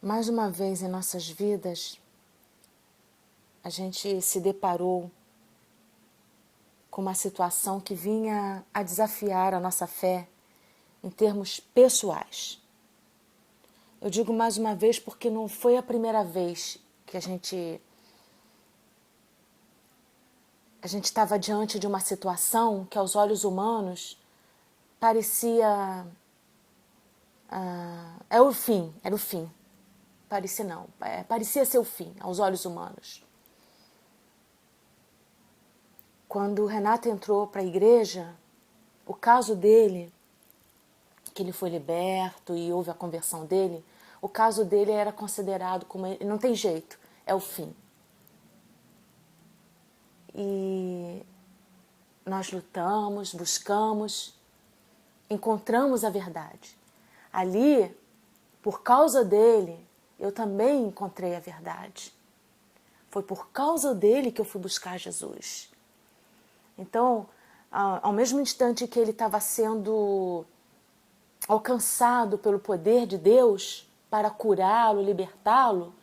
Mais uma vez em nossas vidas, a gente se deparou com uma situação que vinha a desafiar a nossa fé em termos pessoais. Eu digo mais uma vez porque não foi a primeira vez que a gente estava diante de uma situação que aos olhos humanos parecia... era o fim. Parecia não, parecia ser o fim aos olhos humanos. Quando o Renato entrou para a igreja, o caso dele, que ele foi liberto e houve a conversão dele, o caso dele era considerado como... não tem jeito, é o fim. E nós lutamos, buscamos, encontramos a verdade. Ali, por causa dele, eu também encontrei a verdade. Foi por causa dele que eu fui buscar Jesus. Então, ao mesmo instante que ele estava sendo alcançado pelo poder de Deus para curá-lo, libertá-lo,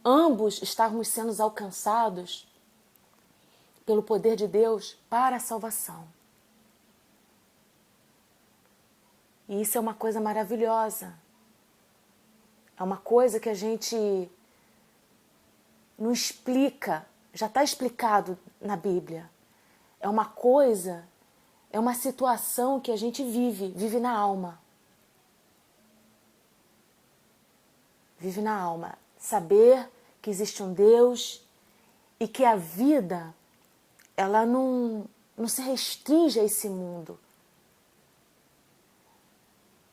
ambos estávamos sendo alcançados pelo poder de Deus para a salvação. E isso é uma coisa maravilhosa. É uma coisa que a gente não explica, já está explicado na Bíblia. É uma coisa, é uma situação que a gente vive na alma. Vive na alma. Saber que existe um Deus e que a vida, ela não se restringe a esse mundo.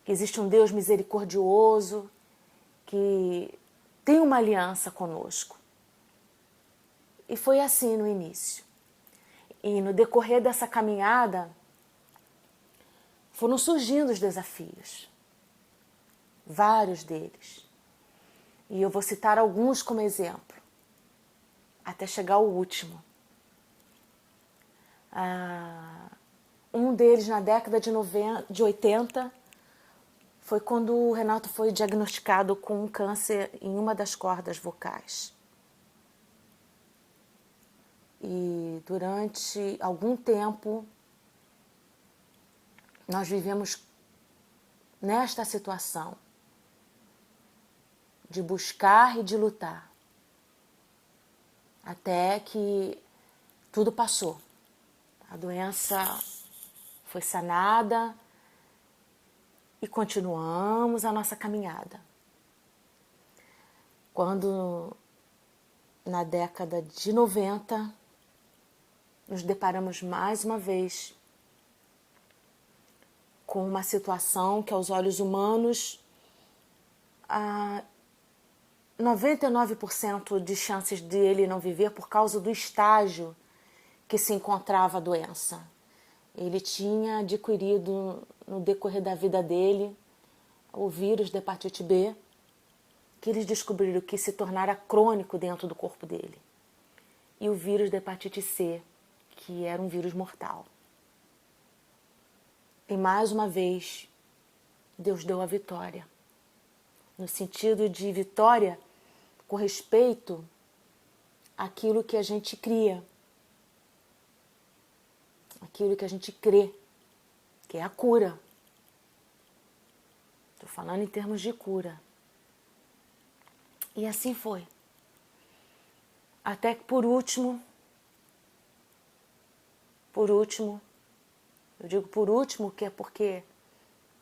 Que existe um Deus misericordioso, que tem uma aliança conosco. E foi assim no início. E no decorrer dessa caminhada, foram surgindo os desafios. Vários deles. E eu vou citar alguns como exemplo, até chegar ao último. Um deles, na década de 80, foi quando o Renato foi diagnosticado com um câncer em uma das cordas vocais. E durante algum tempo, nós vivemos nesta situação de buscar e de lutar, até que tudo passou. A doença foi sanada e continuamos a nossa caminhada. Quando, na década de 90, nos deparamos mais uma vez com uma situação que aos olhos humanos 99% de chances de ele não viver por causa do estágio que se encontrava a doença. Ele tinha adquirido no decorrer da vida dele o vírus da hepatite B, que eles descobriram que se tornara crônico dentro do corpo dele. E o vírus da hepatite C, que era um vírus mortal. E mais uma vez, Deus deu a vitória. No sentido de vitória com respeito àquilo que a gente cria. Aquilo que a gente crê, que é a cura. Estou falando em termos de cura. E assim foi. Até que por último, eu digo por último, que é porque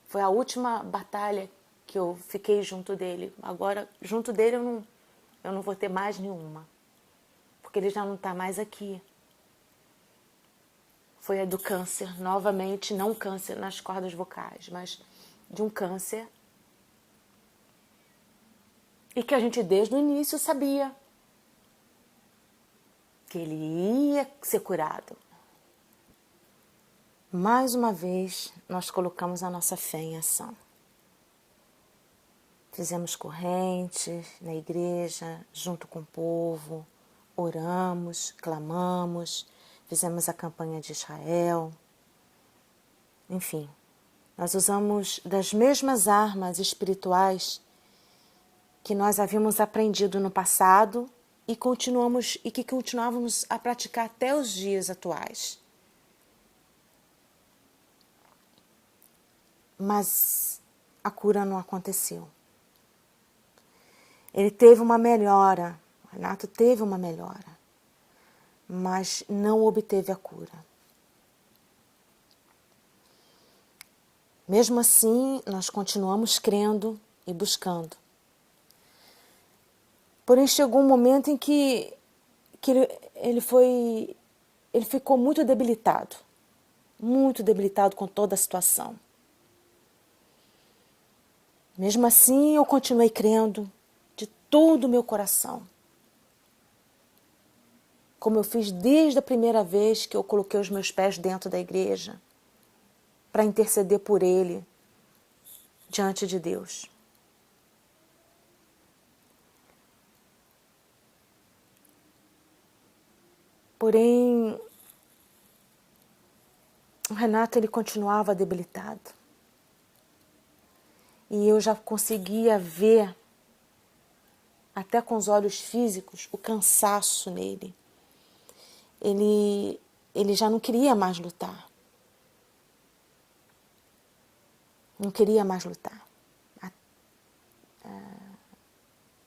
foi a última batalha que eu fiquei junto dele. Agora, junto dele eu não vou ter mais nenhuma, porque ele já não está mais aqui. Foi a do câncer, novamente, não câncer nas cordas vocais, mas de um câncer. E que a gente desde o início sabia que ele ia ser curado. Mais uma vez, nós colocamos a nossa fé em ação. Fizemos correntes na igreja, junto com o povo, oramos, clamamos, fizemos a campanha de Israel. Enfim, nós usamos das mesmas armas espirituais que nós havíamos aprendido no passado e que continuávamos a praticar até os dias atuais. Mas a cura não aconteceu. Ele teve uma melhora, o Renato teve uma melhora, mas não obteve a cura. Mesmo assim, nós continuamos crendo e buscando. Porém, chegou um momento em que ele ficou muito debilitado com toda a situação. Mesmo assim, eu continuei crendo de todo o meu coração. Como eu fiz desde a primeira vez que eu coloquei os meus pés dentro da igreja, para interceder por ele diante de Deus. Porém, o Renato ele continuava debilitado. E eu já conseguia ver, até com os olhos físicos, o cansaço nele. Ele já não queria mais lutar. Não queria mais lutar.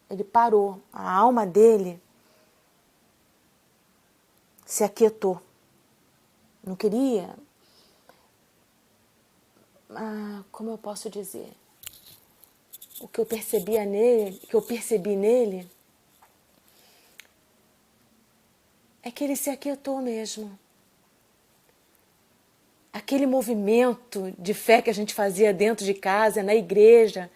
Ele parou. A alma dele se aquietou. Não queria... como eu posso dizer? O que eu percebi nele, é que ele se aquietou mesmo. Aquele movimento de fé que a gente fazia dentro de casa, na igreja,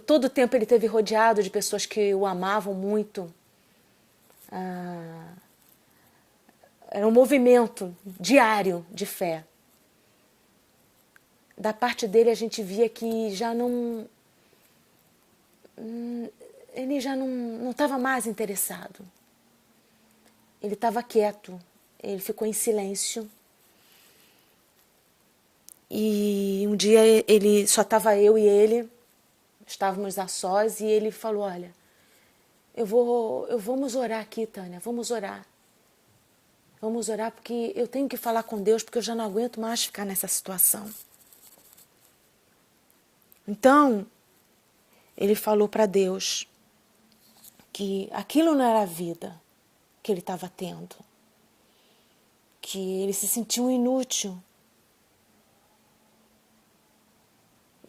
todo o tempo ele esteve rodeado de pessoas que o amavam muito. Era um movimento diário de fé. Da parte dele a gente via que ele já não estava mais interessado. Ele estava quieto, ele ficou em silêncio. E um dia só estava eu e ele, estávamos a sós, e ele falou, olha, vamos orar aqui, Tânia, vamos orar. Vamos orar porque eu tenho que falar com Deus, porque eu já não aguento mais ficar nessa situação. Então, ele falou para Deus que aquilo não era a vida que ele estava tendo, que ele se sentiu inútil.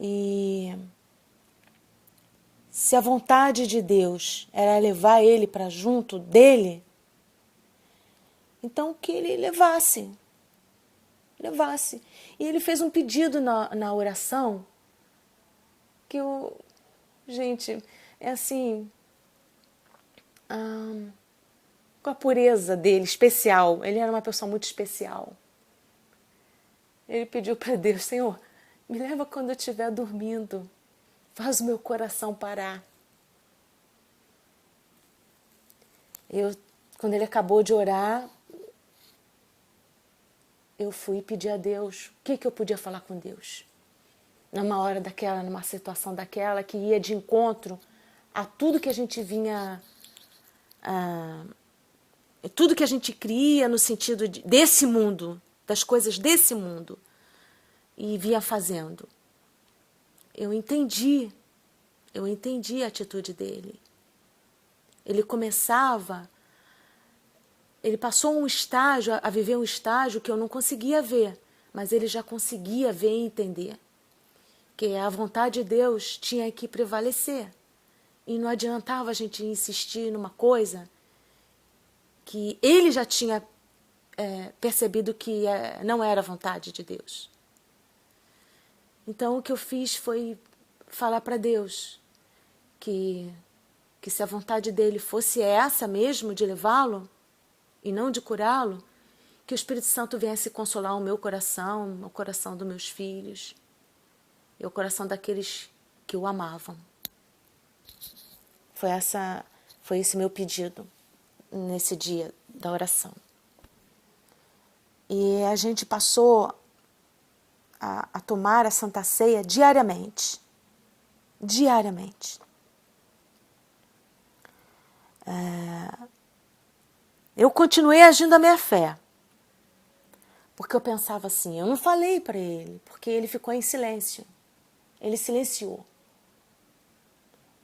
E se a vontade de Deus era levar ele para junto dele, então que ele levasse. E ele fez um pedido na oração, que gente, é assim, com a pureza dele, especial. Ele era uma pessoa muito especial. Ele pediu para Deus, Senhor, me leva quando eu estiver dormindo. Faz o meu coração parar. Quando ele acabou de orar, eu fui pedir a Deus o que eu podia falar com Deus. Numa hora daquela, numa situação daquela, que ia de encontro a tudo que a gente vinha... tudo que a gente cria no sentido desse mundo, das coisas desse mundo, e vinha fazendo. Eu entendi a atitude dele. Ele passou a viver um estágio que eu não conseguia ver, mas ele já conseguia ver e entender que a vontade de Deus tinha que prevalecer. E não adiantava a gente insistir numa coisa que ele já tinha percebido que não era a vontade de Deus. Então o que eu fiz foi falar para Deus que se a vontade dele fosse essa mesmo, de levá-lo e não de curá-lo, que o Espírito Santo viesse consolar o meu coração, o coração dos meus filhos e o coração daqueles que o amavam. Foi esse meu pedido nesse dia da oração. E a gente passou a tomar a Santa Ceia diariamente. Diariamente. Eu continuei agindo a minha fé. Porque eu pensava assim, eu não falei para ele, porque ele ficou em silêncio. Ele silenciou.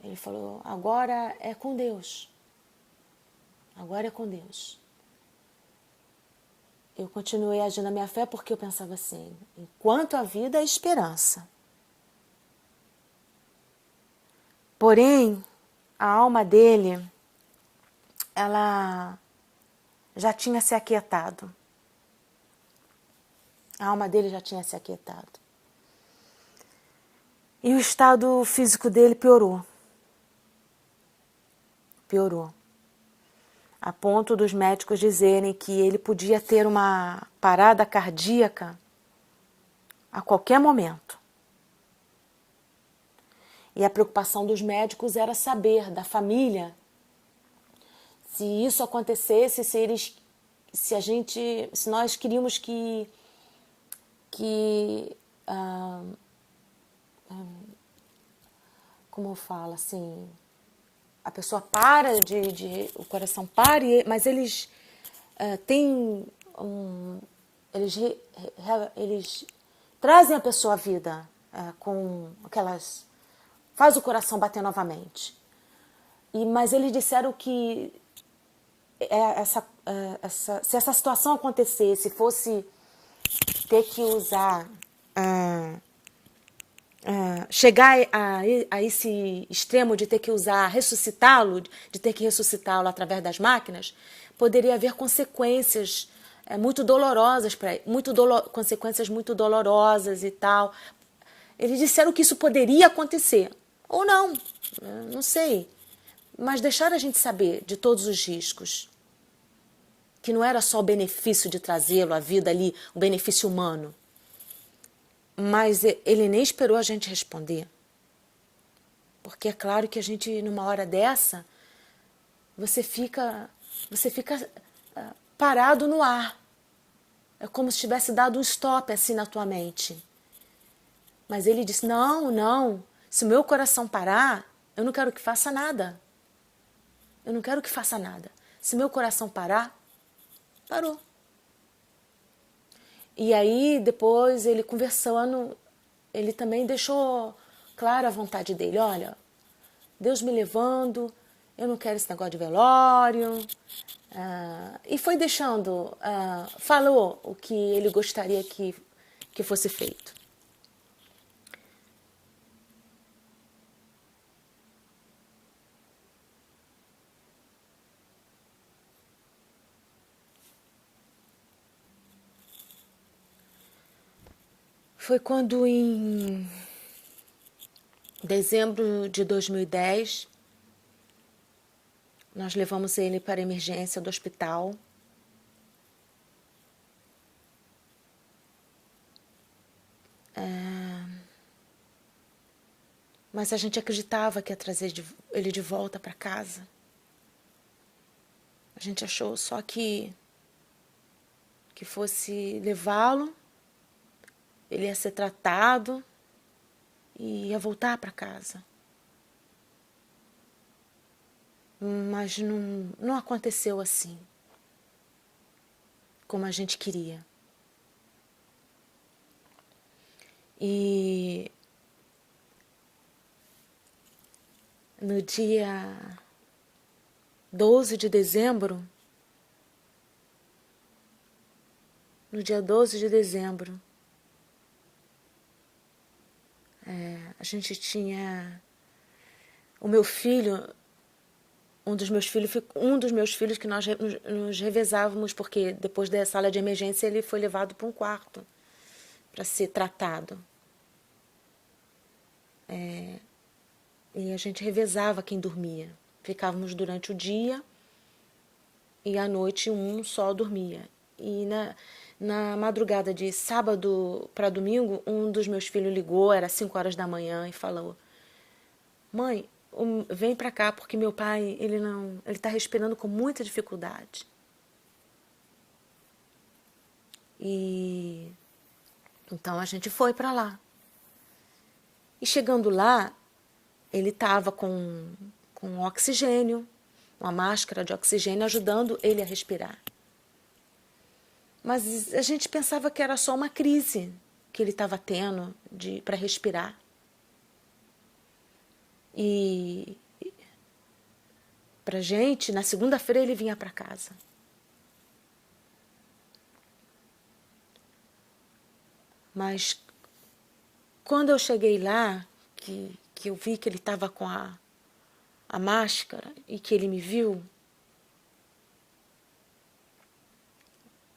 Ele falou, agora é com Deus. Agora é com Deus. Eu continuei agindo a minha fé porque eu pensava assim, enquanto a vida é esperança. Porém, a alma dele, ela já tinha se aquietado. A alma dele já tinha se aquietado. E o estado físico dele piorou. Piorou. A ponto dos médicos dizerem que ele podia ter uma parada cardíaca a qualquer momento. E a preocupação dos médicos era saber da família se isso acontecesse, se nós queríamos que como eu falo assim, a pessoa para o coração para, mas eles têm eles trazem a pessoa à vida com aquelas, faz o coração bater novamente. Mas eles disseram que se essa situação acontecesse, fosse ter que usar, chegar a esse extremo de ter que usar, ressuscitá-lo, de ter que ressuscitá-lo através das máquinas, poderia haver consequências muito dolorosas, consequências muito dolorosas e tal. Eles disseram que isso poderia acontecer, ou não, não sei. Mas deixaram a gente saber de todos os riscos. Que não era só o benefício de trazê-lo à vida ali, o benefício humano. Mas ele nem esperou a gente responder. Porque é claro que a gente, numa hora dessa, você fica parado no ar. É como se tivesse dado um stop assim na tua mente. Mas ele disse, não, se o meu coração parar, eu não quero que faça nada. Eu não quero que faça nada. Se meu coração parar, parou. E aí, depois, ele conversando, ele também deixou clara a vontade dele. Olha, Deus me levando, eu não quero esse negócio de velório. E foi deixando, falou o que ele gostaria que fosse feito. Foi quando em dezembro de 2010, nós levamos ele para a emergência do hospital. Mas a gente acreditava que ia trazer ele de volta para casa. A gente achou só que fosse levá-lo, ele ia ser tratado e ia voltar para casa. Mas não aconteceu assim, como a gente queria. E no dia 12 de dezembro, a gente tinha o meu filho, um dos meus filhos que nós nos revezávamos, porque depois da sala de emergência ele foi levado para um quarto para ser tratado. E a gente revezava quem dormia. Ficávamos durante o dia e à noite um só dormia. E na madrugada de sábado para domingo, um dos meus filhos ligou, era 5 horas da manhã, e falou: mãe, vem para cá, porque meu pai, ele está respirando com muita dificuldade. E então a gente foi para lá. E chegando lá, ele estava com oxigênio, uma máscara de oxigênio ajudando ele a respirar. Mas a gente pensava que era só uma crise que ele estava tendo para respirar. E pra gente, na segunda-feira ele vinha para casa. Mas quando eu cheguei lá, que eu vi que ele estava com a máscara e que ele me viu,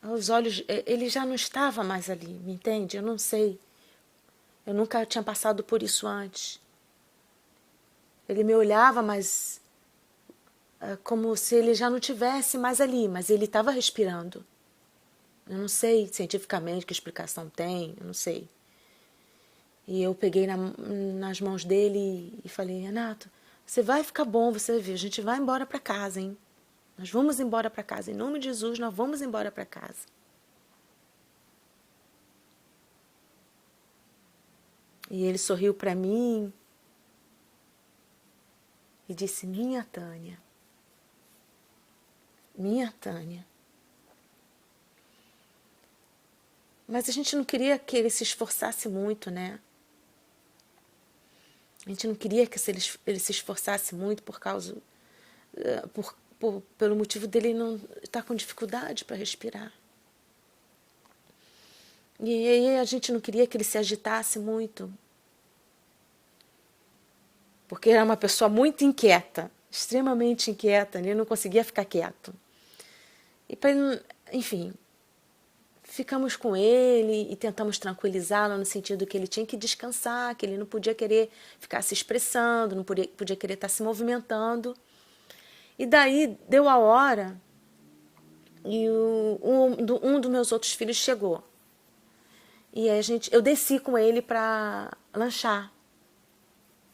os olhos, ele já não estava mais ali, me entende? Eu não sei. Eu nunca tinha passado por isso antes. Ele me olhava, mas como se ele já não tivesse mais ali, mas ele estava respirando. Eu não sei cientificamente que explicação tem, eu não sei. E eu peguei nas mãos dele e falei, Renato, você vai ficar bom, você vai ver, a gente vai embora para casa, hein? Nós vamos embora para casa, em nome de Jesus, nós vamos embora para casa. E ele sorriu para mim e disse, minha Tânia. Mas a gente não queria que ele se esforçasse muito, né? A gente não queria que ele se esforçasse muito por causa... pelo motivo dele não estar com dificuldade para respirar. E aí a gente não queria que ele se agitasse muito. Porque era uma pessoa muito inquieta, extremamente inquieta, ele não conseguia ficar quieto. E para ele, enfim, ficamos com ele e tentamos tranquilizá-lo no sentido que ele tinha que descansar, que ele não podia querer ficar se expressando, não podia querer estar se movimentando. E daí deu a hora e um dos meus outros filhos chegou. E eu desci com ele para lanchar.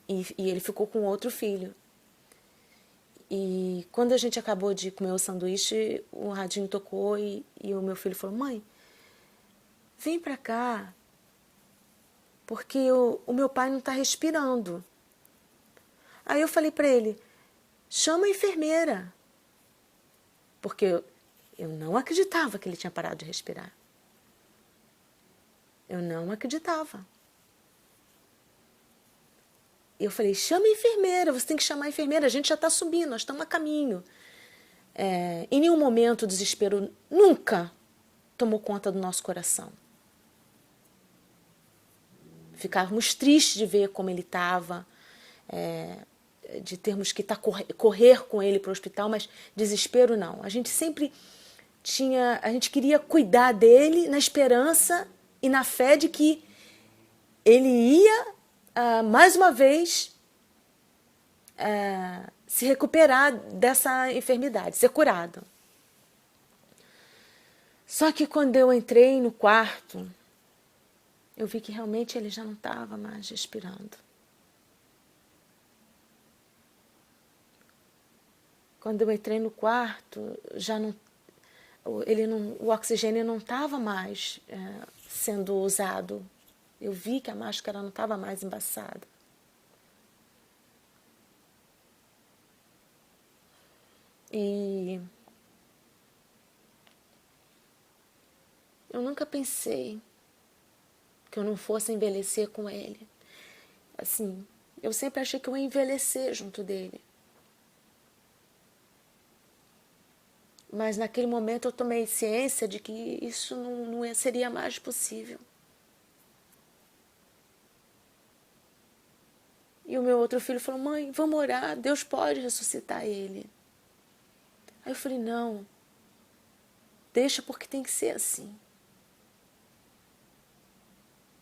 E ele ficou com outro filho. E quando a gente acabou de comer o sanduíche, o radinho tocou e o meu filho falou, mãe, vem pra cá, porque o meu pai não está respirando. Aí eu falei para ele, chama a enfermeira. Porque eu não acreditava que ele tinha parado de respirar. Eu não acreditava. Eu falei, chama a enfermeira, você tem que chamar a enfermeira, a gente já está subindo, nós estamos a caminho. Em nenhum momento o desespero nunca tomou conta do nosso coração. Ficávamos tristes de ver como ele estava, de termos que correr com ele para o hospital, mas desespero não. A gente sempre a gente queria cuidar dele na esperança e na fé de que ele ia, mais uma vez, se recuperar dessa enfermidade, ser curado. Só que quando eu entrei no quarto, eu vi que realmente ele já não estava mais respirando. Quando eu entrei no quarto, o oxigênio não estava mais sendo usado. Eu vi que a máscara não estava mais embaçada. E eu nunca pensei que eu não fosse envelhecer com ele. Assim, eu sempre achei que eu ia envelhecer junto dele. Mas naquele momento eu tomei ciência de que isso não seria mais possível. E o meu outro filho falou, mãe, vamos orar, Deus pode ressuscitar ele. Aí eu falei, não, deixa porque tem que ser assim.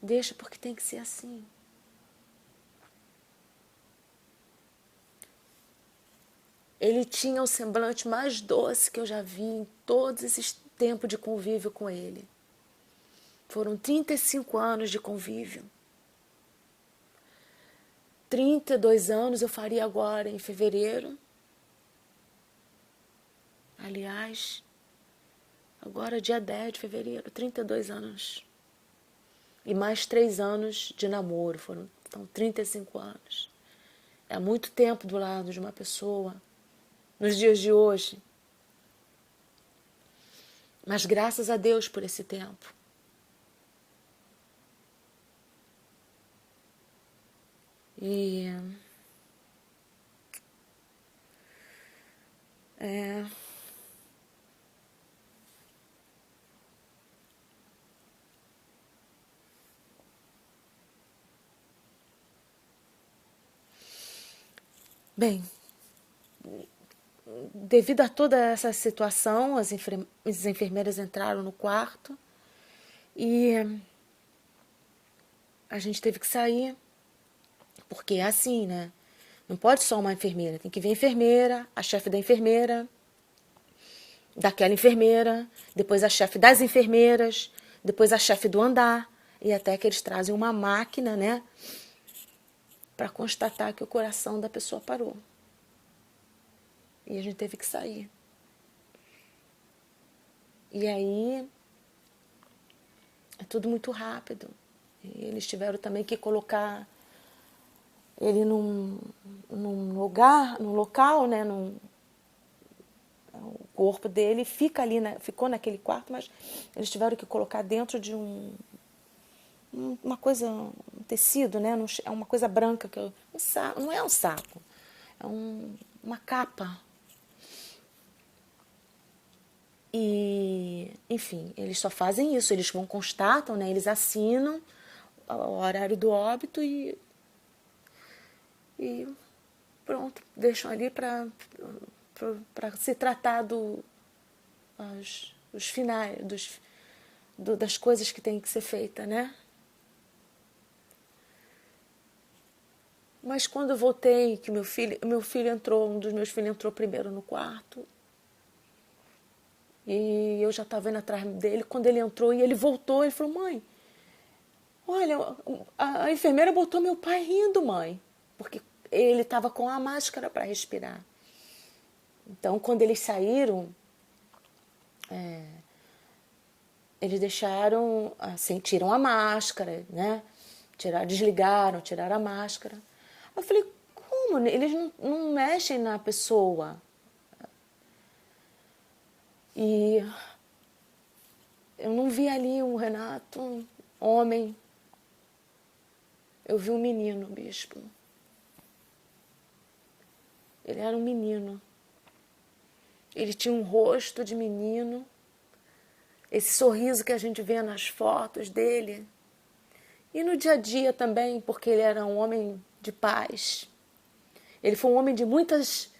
Deixa porque tem que ser assim. Ele tinha o semblante mais doce que eu já vi em todos esses tempos de convívio com ele. Foram 35 anos de convívio. 32 anos eu faria agora, em fevereiro. Aliás, agora dia 10 de fevereiro, 32 anos. E mais 3 anos de namoro, então 35 anos. É muito tempo do lado de uma pessoa nos dias de hoje. Mas graças a Deus por esse tempo. E bem, devido a toda essa situação, as enfermeiras entraram no quarto e a gente teve que sair, porque é assim, né? Não pode só uma enfermeira, tem que vir a enfermeira, a chefe da enfermeira, daquela enfermeira, depois a chefe das enfermeiras, depois a chefe do andar, e até que eles trazem uma máquina, né, para constatar que o coração da pessoa parou. E a gente teve que sair. E aí é tudo muito rápido. E eles tiveram também que colocar ele num lugar, num local, né, o corpo dele fica ali, ficou naquele quarto, mas eles tiveram que colocar dentro de uma coisa, um tecido, né? É uma coisa branca, não é um saco, é uma capa. E, enfim, eles só fazem isso, eles constatam, né? Eles assinam o horário do óbito e pronto, deixam ali para se tratar os finais, das coisas que tem que ser feita, né? Mas quando eu voltei, que meu filho entrou, um dos meus filhos entrou primeiro no quarto, e eu já estava indo atrás dele. Quando ele entrou e ele voltou, ele falou: mãe, olha, a enfermeira botou meu pai rindo, mãe, porque ele estava com a máscara para respirar. Então, quando eles saíram, eles deixaram, assim, tiram a máscara, né? Tiraram a máscara. Eu falei: como? Eles não mexem na pessoa. E eu não vi ali um Renato, homem. Eu vi um menino, bispo. Ele era um menino. Ele tinha um rosto de menino. Esse sorriso que a gente vê nas fotos dele. E no dia a dia também, porque ele era um homem de paz. Ele foi um homem de muitas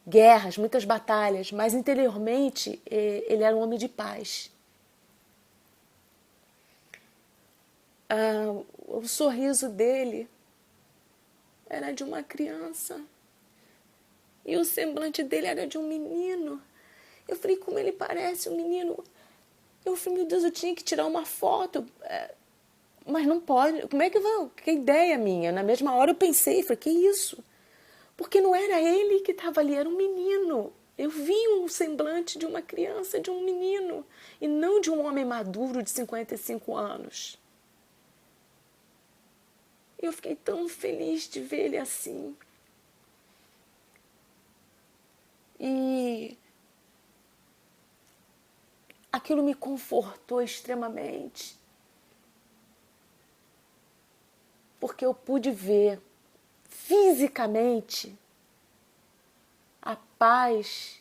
guerras, muitas batalhas, mas interiormente ele era um homem de paz. O sorriso dele era de uma criança e o semblante dele era de um menino. Eu falei: como ele parece um menino. Eu falei: meu Deus, eu tinha que tirar uma foto, mas não pode. Como é que vai? Que ideia minha. Na mesma hora eu pensei, falei: que isso? Porque não era ele que estava ali, era um menino. Eu vi um semblante de uma criança, de um menino, e não de um homem maduro de 55 anos. Eu fiquei tão feliz de ver ele assim. E aquilo me confortou extremamente. Porque eu pude ver fisicamente a paz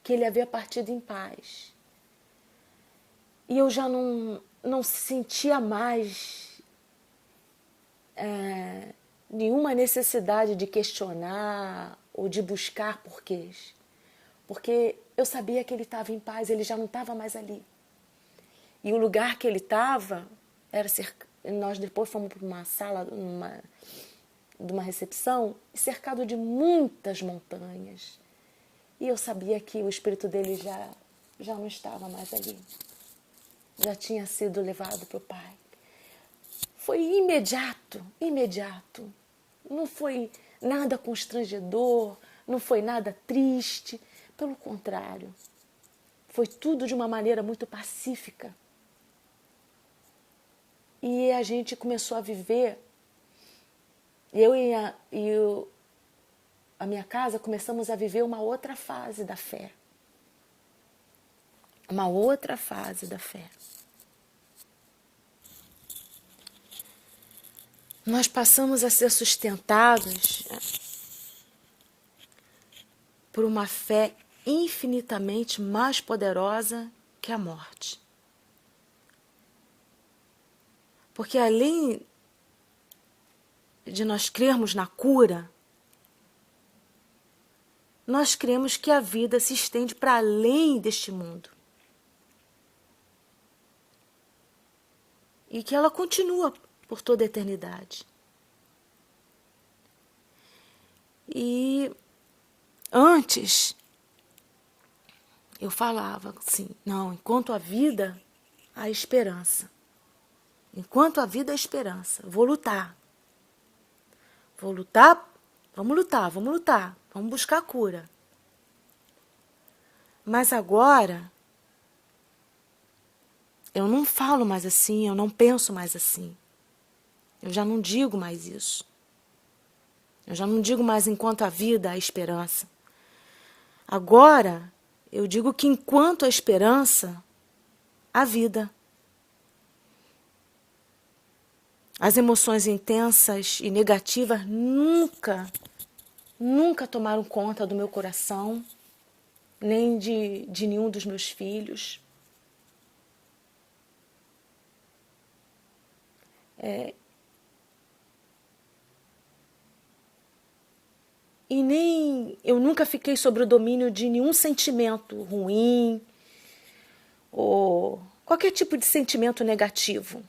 que ele havia partido em paz. E eu já não sentia mais nenhuma necessidade de questionar ou de buscar porquês. Porque eu sabia que ele estava em paz, ele já não estava mais ali. E o lugar que ele estava era nós depois fomos para uma sala de uma recepção cercado de muitas montanhas. E eu sabia que o espírito dele já não estava mais ali. Já tinha sido levado para o Pai. Foi imediato. Não foi nada constrangedor, não foi nada triste. Pelo contrário, foi tudo de uma maneira muito pacífica. E a gente começou a viver, eu a minha casa, começamos a viver uma outra fase da fé. Uma outra fase da fé. Nós passamos a ser sustentados por uma fé infinitamente mais poderosa que a morte. Porque além de nós crermos na cura, nós cremos que a vida se estende para além deste mundo. E que ela continua por toda a eternidade. E antes, eu falava assim, não, enquanto há vida, há esperança. Enquanto há vida, há esperança. Vou lutar. Vou lutar, vamos lutar, vamos lutar. Vamos buscar a cura. Mas agora, eu não falo mais assim, eu não penso mais assim. Eu já não digo mais isso. Eu já não digo mais enquanto há vida, há esperança. Agora, eu digo que enquanto há esperança, há vida. As emoções intensas e negativas nunca tomaram conta do meu coração, nem de nenhum dos meus filhos. E nem eu nunca fiquei sob o domínio de nenhum sentimento ruim ou qualquer tipo de sentimento negativo.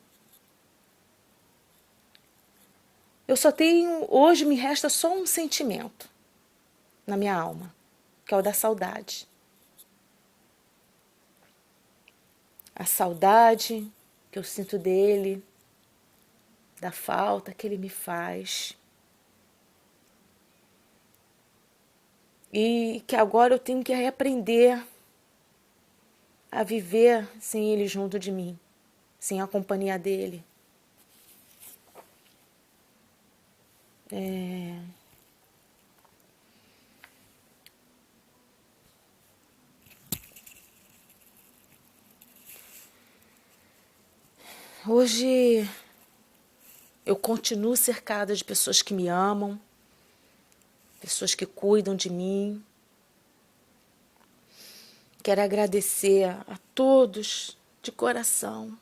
Eu só tenho, hoje me resta só um sentimento na minha alma, que é o da saudade. A saudade que eu sinto dele, da falta que ele me faz. E que agora eu tenho que reaprender a viver sem ele junto de mim, sem a companhia dele. Hoje eu continuo cercada de pessoas que me amam, pessoas que cuidam de mim. Quero agradecer a todos de coração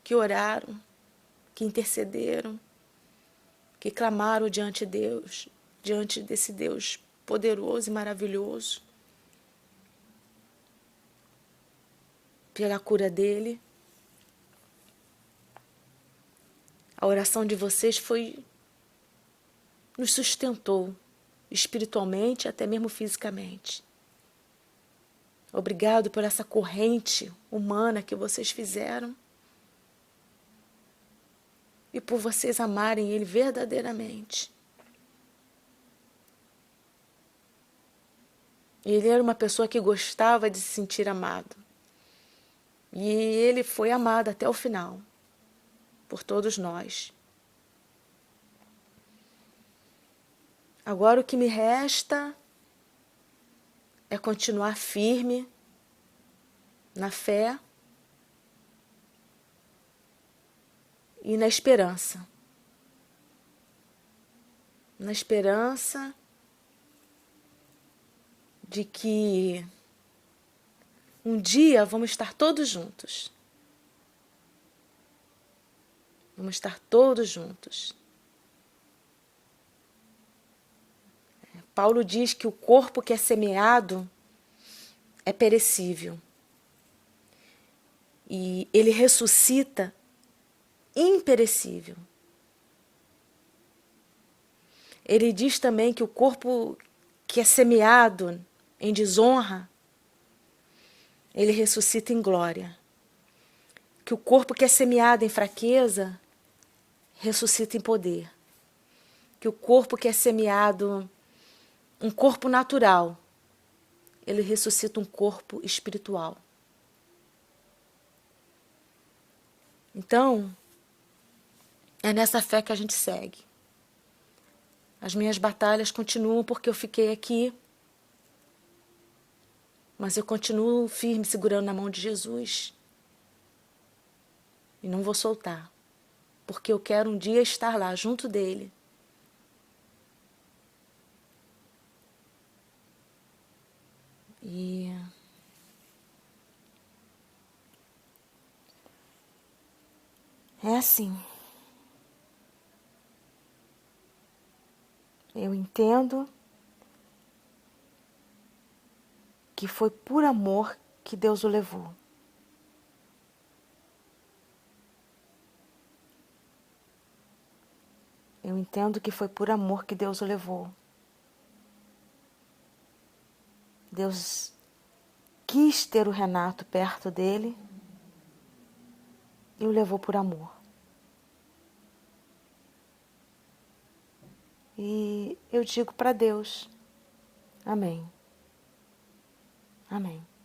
que oraram, que intercederam, que clamaram diante de Deus, diante desse Deus poderoso e maravilhoso, pela cura dele. A oração de vocês nos sustentou espiritualmente, até mesmo fisicamente. Obrigado por essa corrente humana que vocês fizeram e por vocês amarem ele verdadeiramente. Ele era uma pessoa que gostava de se sentir amado. E ele foi amado até o final, por todos nós. Agora o que me resta é continuar firme na fé e na esperança. Na esperança de que um dia vamos estar todos juntos. Vamos estar todos juntos. Paulo diz que o corpo que é semeado é perecível. E ele ressuscita imperecível. Ele diz também que o corpo que é semeado em desonra, ele ressuscita em glória. Que o corpo que é semeado em fraqueza, ressuscita em poder. Que o corpo que é semeado, um corpo natural, ele ressuscita um corpo espiritual. Então, é nessa fé que a gente segue. As minhas batalhas continuam porque eu fiquei aqui. Mas eu continuo firme, segurando na mão de Jesus. E não vou soltar. Porque eu quero um dia estar lá, junto dele. E é assim. Eu entendo que foi por amor que Deus o levou. Eu entendo que foi por amor que Deus o levou. Deus quis ter o Renato perto dele e o levou por amor. E eu digo para Deus, amém. Amém.